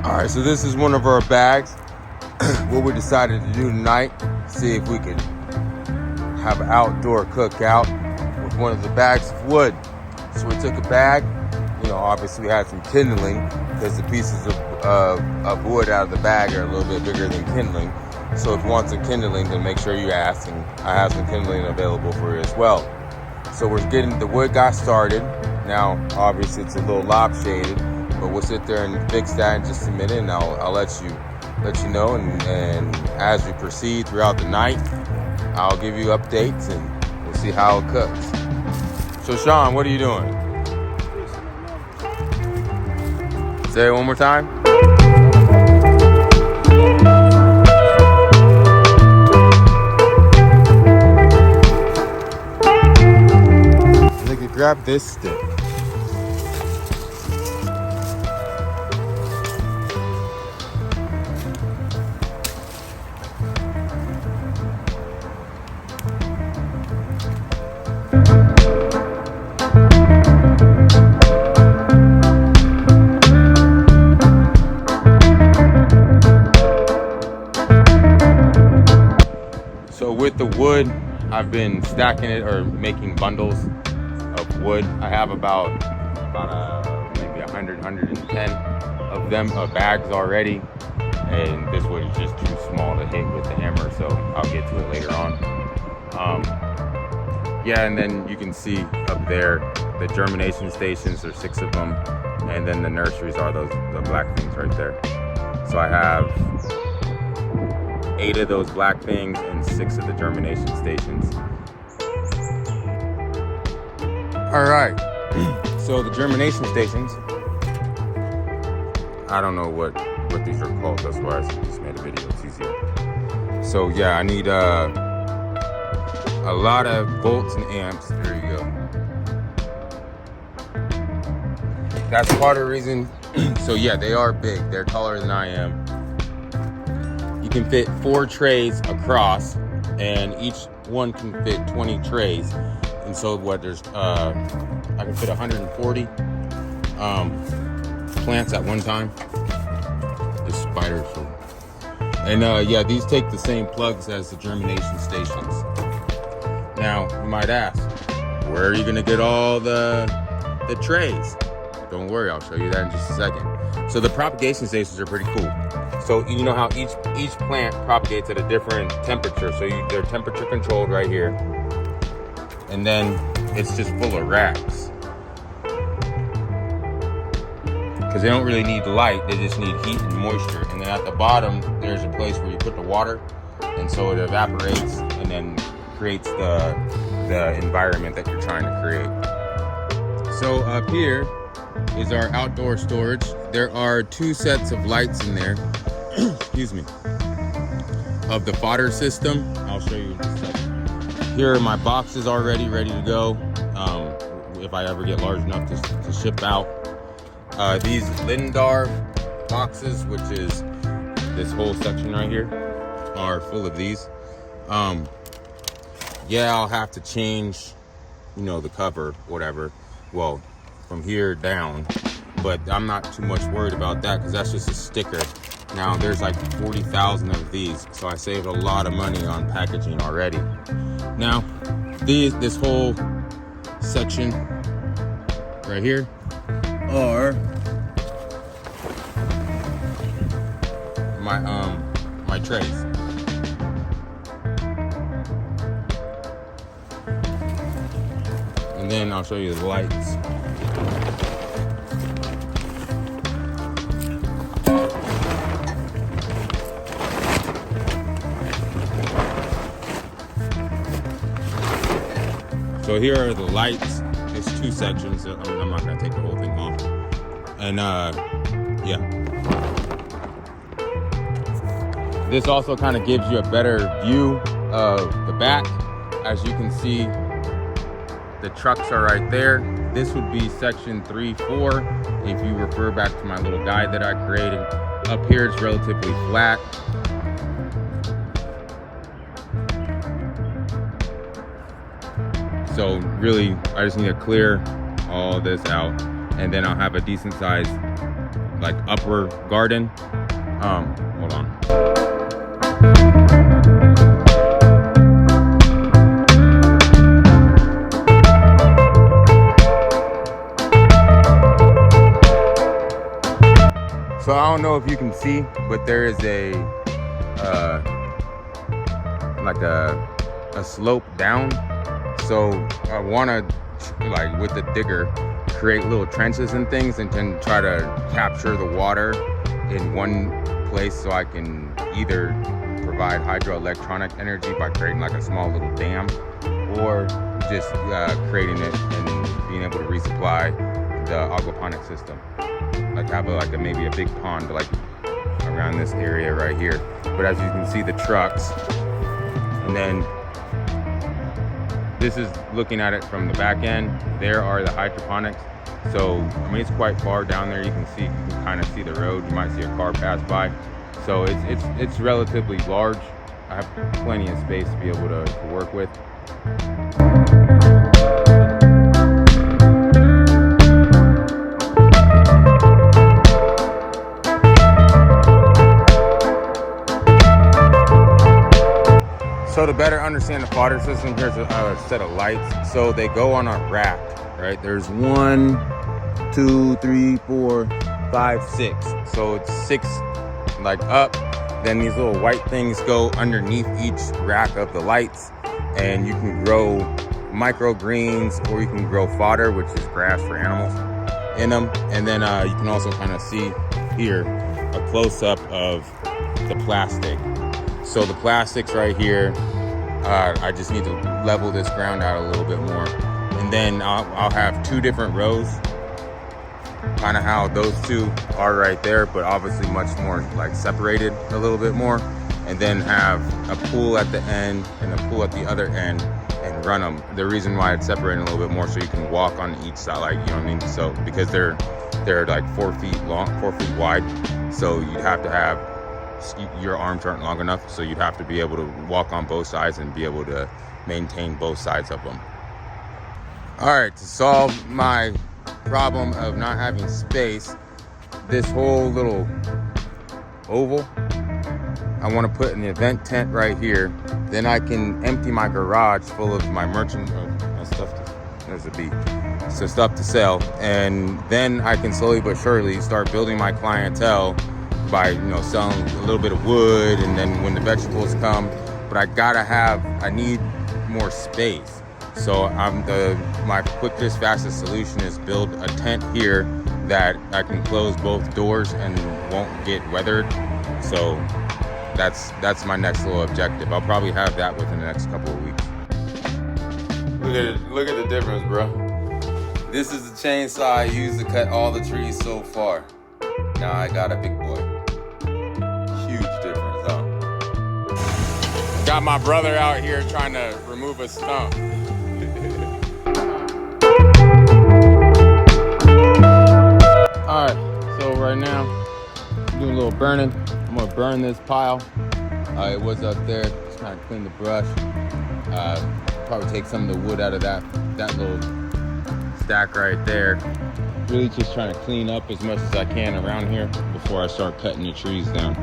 Alright, so this is one of our bags. What we decided to do tonight, see if we could have an outdoor cookout with one of the bags of wood. So we took a bag, obviously we had some kindling because the pieces of wood out of the bag are a little bit bigger than kindling. So if you want some kindling, then make sure you ask, and I have some kindling available for you as well. So we're getting the wood got started. Now, obviously it's a little lopsided, but we'll sit there and fix that in just a minute, and I'll let you know. And as we proceed throughout the night, I'll give you updates and we'll see how it cooks. So Sean, what are you doing? Say it one more time. Look at, grab this stick. With the wood, I've been stacking it or making bundles of wood. I have about maybe 100, 110 of them bags already, and this wood is just too small to hit with the hammer, so I'll get to it later on. Yeah, and then you can see up there the germination stations. There's 6 of them, and then the nurseries are the black things right there. So I have 8 of those black things and 6 of the germination stations. All right, so the germination stations, I don't know what these are called, that's why I just made a video, it's easier. So yeah, I need a lot of volts and amps. There you go. That's part of the reason. So yeah, they are big, they're taller than I am. You can fit 4 trays across, and each one can fit 20 trays. And so there's I can fit 140 plants at one time. There's spiders. And yeah, these take the same plugs as the germination stations. Now, you might ask, where are you gonna get all the trays? Don't worry, I'll show you that in just a second. So the propagation stations are pretty cool. So you know how each plant propagates at a different temperature. So they're temperature controlled right here. And then it's just full of racks. Because they don't really need light, they just need heat and moisture. And then at the bottom, there's a place where you put the water. And so it evaporates and then creates the environment that you're trying to create. So up here is our outdoor storage. There are 2 sets of lights in there. Excuse me, of the fodder system. I'll show you in a second. Here are my boxes already ready to go, if I ever get large enough to ship out. These Lindar boxes, which is this whole section right here, are full of these. Yeah, I'll have to change, the cover, whatever, well, from here down, but I'm not too much worried about that because that's just a sticker. Now there's like 40,000 of these, so I saved a lot of money on packaging already. Now, this whole section right here are my trays. And then I'll show you the lights. So here are the lights. It's 2 sections. I'm not gonna take the whole thing off. And yeah. This also kind of gives you a better view of the back. As you can see, the trucks are right there. This would be section 3-4 if you refer back to my little guide that I created. Up here it's relatively flat. So really, I just need to clear all this out and then I'll have a decent size like upper garden. Hold on. So I don't know if you can see, but there is a like a slope down. So I want to, like with the digger, create little trenches and things, and then try to capture the water in one place, so I can either provide hydroelectronic energy by creating like a small little dam, or just creating it and being able to resupply the aquaponic system. Like have maybe a big pond like around this area right here. But as you can see, the trucks, and then this is looking at it from the back end. There are the hydroponics. So I mean, it's quite far down there. You can kind of see the road. You might see a car pass by. So it's relatively large. I have plenty of space to be able to work with. So to better understand the fodder system, here's a set of lights. So they go on a rack, right? There's 1, 2, 3, 4, 5, 6. So it's 6 like up. Then these little white things go underneath each rack of the lights, and you can grow microgreens, or you can grow fodder, which is grass for animals, in them. And then you can also kind of see here a close-up of the plastic. So the plastics right here, I just need to level this ground out a little bit more. And then I'll have 2 different rows, kind of how those 2 are right there, but obviously much more like separated a little bit more. And then have a pool at the end and a pool at the other end, and run them. The reason why it's separated a little bit more, so you can walk on each side, like, you know what I mean? So because they're like 4 feet long, 4 feet wide. So you'd have to have, your arms aren't long enough, so you'd have to be able to walk on both sides and be able to maintain both sides of them. All right, to solve my problem of not having space, this whole little oval, I want to put an event tent right here. Then I can empty my garage full of my there's a bee. So stuff to sell, and then I can slowly but surely start building my clientele by, you know, selling a little bit of wood, and then when the vegetables come. But I need more space. So my quickest, fastest solution is build a tent here that I can close both doors and won't get weathered. So that's my next little objective. I'll probably have that within the next couple of weeks. Look at the difference, bro. This is the chainsaw I used to cut all the trees so far. Now I got a big boy. Huge difference, huh? Got my brother out here trying to remove a stump. Alright, so right now, I'm doing a little burning. I'm gonna burn this pile. It was up there, just trying to clean the brush. Probably take some of the wood out of that little stack right there. Really just trying to clean up as much as I can around here before I start cutting the trees down.